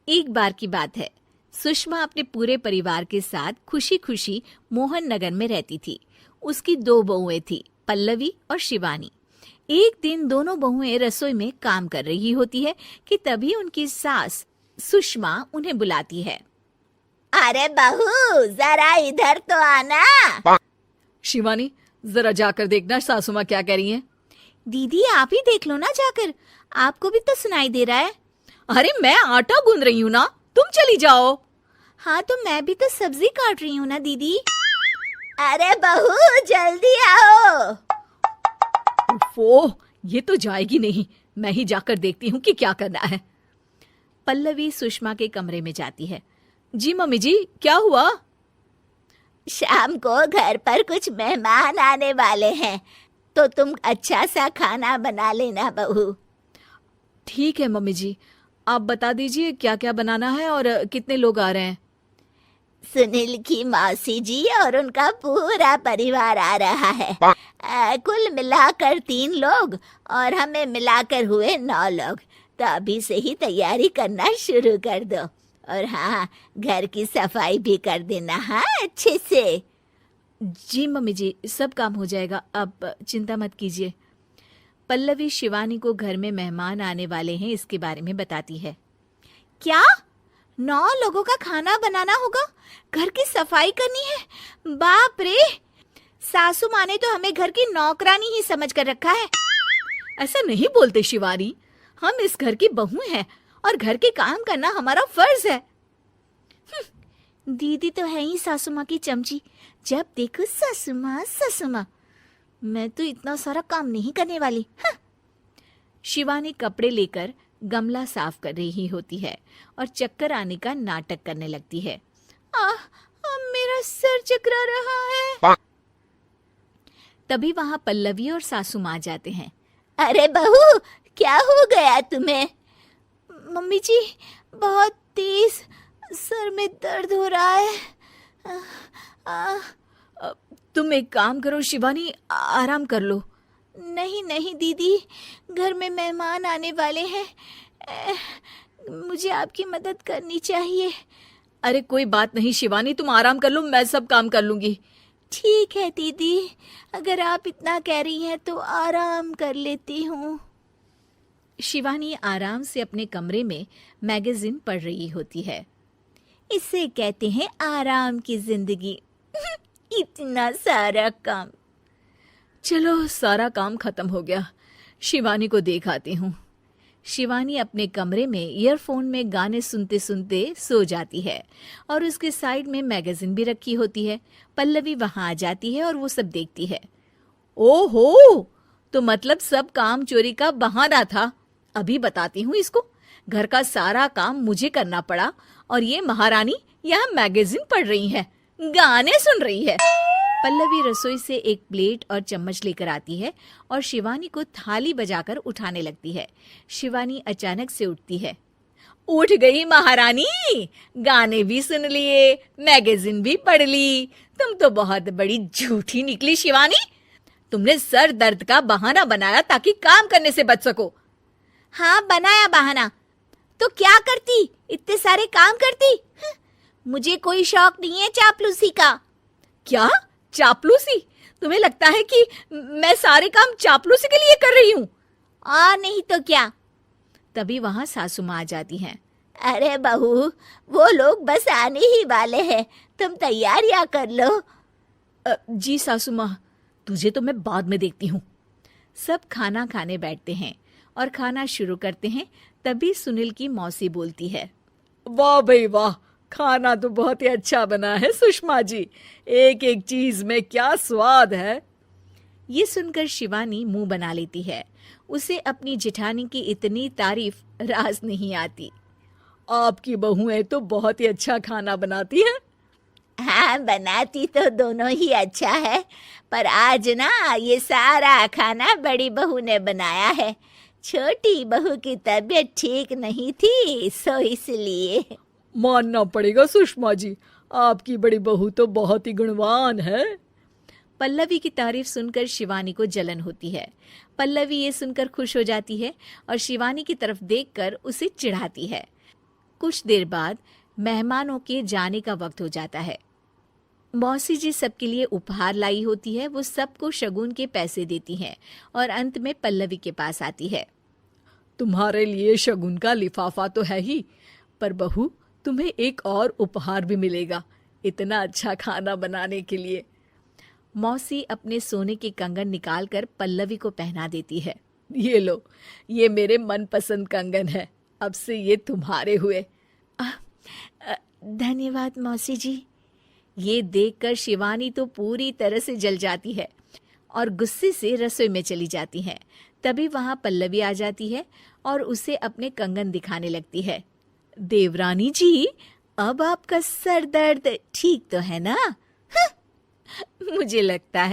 एक बार की बात है, सुषमा अपने पूरे परिवार के साथ खुशी खुशी मोहन नगर में रहती थी। उसकी 2 बहुएं थी, पल्लवी और शिवानी। एक दिन दोनों बहुएं रसोई में काम कर रही होती है कि तभी उनकी सास सुषमा उन्हें बुलाती है। अरे बहू, जरा इधर तो आना। शिवानी, जरा जाकर देखना सासू माँ क्या कह रही हैं। दीदी आप ही देख लो ना जाकर, आपको भी तो सुनाई दे रहा है। अरे मैं आटा गूंद रही हूँ ना, तुम चली जाओ। हाँ तो मैं भी तो सब्जी काट रही हूँ ना दीदी। अरे बहू जल्दी आओ। ओह, ये तो जाएगी नहीं, मैं ही जाकर देखती हूँ कि क्या करना है। पल्लवी सुषमा के कमरे में जाती है। जी मम्मी जी, क्या हुआ? शाम को घर पर कुछ मेहमान आने वाले हैं, तो तुम अच्छा सा खाना बना लेना बहू। ठीक है मम्मी जी, आप बता दीजिए क्या क्या बनाना है और कितने लोग आ रहे हैं। सुनील की मौसी जी और उनका पूरा परिवार आ रहा है। कुल मिलाकर 3 लोग और हमें मिलाकर हुए 9 लोग। तो अभी से ही तैयारी करना शुरू कर दो। और हाँ, घर की सफाई भी कर देना, हाँ, अच्छे से। जी मम्मी जी, सब काम हो जाएगा, आप चिंता मत कीजिए। पल्लवी शिवानी को घर में मेहमान आने वाले हैं इसके बारे में बताती है। क्या 9 लोगों का खाना बनाना होगा, घर की सफाई करनी है? बाप रे, सासू माँ ने तो हमें घर की नौकरानी ही समझ कर रखा है। ऐसा नहीं बोलते शिवानी, हम इस घर की बहू हैं और घर के काम करना हमारा फर्ज है। दीदी तो है ही सासू माँ की चमची, जब देखो सासू माँ सासू माँ। मैं तो इतना सारा काम नहीं करने वाली। शिवानी कपड़े लेकर गमला साफ कर रही होती है और चक्कर आने का नाटक करने लगती है। मेरा सर चकरा रहा है। तभी वहां पल्लवी और सासू माँ जाते हैं। अरे बहू, क्या हो गया तुम्हें? मम्मी जी, बहुत तेज सर में दर्द हो रहा है। तुम एक काम करो शिवानी, आराम कर लो। नहीं नहीं दीदी, घर में मेहमान आने वाले हैं, मुझे आपकी मदद करनी चाहिए। अरे कोई बात नहीं शिवानी, तुम आराम कर लो, मैं सब काम कर लूंगी। ठीक है दीदी, अगर आप इतना कह रही हैं तो आराम कर लेती हूँ। शिवानी आराम से अपने कमरे में मैगजीन पढ़ रही होती है। इसे कहते हैं आराम की जिंदगी। इतना सारा काम। चलो, सारा काम खत्म हो गया, शिवानी को देख आती हूँ। शिवानी अपने कमरे में ईयरफोन में गाने सुनते सुनते सो जाती है और उसके साइड में मैगजीन भी रखी होती है। पल्लवी वहां आ जाती है और वो सब देखती है। ओहो, तो मतलब सब काम चोरी का बहाना था। अभी बताती हूँ इसको। घर का सारा काम मुझे करना पड़ा और ये महारानी यहाँ मैगजीन पढ़ रही है, गाने सुन रही है। पल्लवी रसोई से एक प्लेट और चम्मच लेकर आती है और शिवानी को थाली बजाकर उठाने लगती है। शिवानी अचानक से उठती है। उठ गई महारानी, गाने भी सुन लिए, मैगजीन भी पढ़ ली। तुम तो बहुत बड़ी झूठी निकली शिवानी। तुमने सर दर्द का बहाना बनाया ताकि काम करने से बच सको। हाँ, बनाया बहाना, तो क्या करती, इतने सारे काम करती। मुझे कोई शौक नहीं है चापलूसी का। क्या चापलूसी? तुम्हें लगता है कि मैं सारे काम चापलूसी के लिए कर रही हूँ? और नहीं तो क्या। तभी वहां सासू माँ आ जाती हैं। अरे बहू, वो लोग बस आने ही वाले हैं, तुम तैयारियां कर लो। जी सासू माँ, तुझे तो मैं बाद में देखती हूँ। सब खाना खाने बैठते हैं और खाना शुरू करते हैं। तभी सुनील की मौसी बोलती है। वाह भाई वाह, खाना तो बहुत ही अच्छा बना है सुषमा जी, एक एक चीज में क्या स्वाद है। ये सुनकर शिवानी मुंह बना लेती है। उसे अपनी जेठानी की इतनी तारीफ रास नहीं आती। आपकी बहुएं तो बहुत ही अच्छा खाना बनाती हैं। हाँ, बनाती तो दोनों ही अच्छा है, पर आज ना ये सारा खाना बड़ी बहू ने बनाया है। छोटी बहू की तबीयत ठीक नहीं थी, सो इसलिए। मानना पड़ेगा सुषमा जी, आपकी बड़ी बहू तो बहुत ही गुणवान है। पल्लवी की तारीफ सुनकर शिवानी को जलन होती है। पल्लवी ये सुनकर खुश हो जाती है और शिवानी की तरफ देखकर उसे चिढ़ाती है। कुछ देर बाद मेहमानों के जाने का वक्त हो जाता है। मौसी जी सबके लिए उपहार लाई होती है। वो सबको शगुन के पैसे देती हैं और अंत में पल्लवी के पास आती है। तुम्हारे लिए शगुन का लिफाफा तो है ही, पर बहू तुम्हें एक और उपहार भी मिलेगा इतना अच्छा खाना बनाने के लिए। मौसी अपने सोने के कंगन निकालकर पल्लवी को पहना देती है। ये लो, ये मेरे मनपसंद कंगन है, अब से ये तुम्हारे हुए। धन्यवाद मौसी जी। ये देखकर शिवानी तो पूरी तरह से जल जाती है और गुस्से से रसोई में चली जाती है। तभी वहां पल्लवी आ जाती है और उसे अपने कंगन दिखाने लगती है। देवरानी जी, अब आपका सर दर्द ठीक तो है ना? मुझे लगता है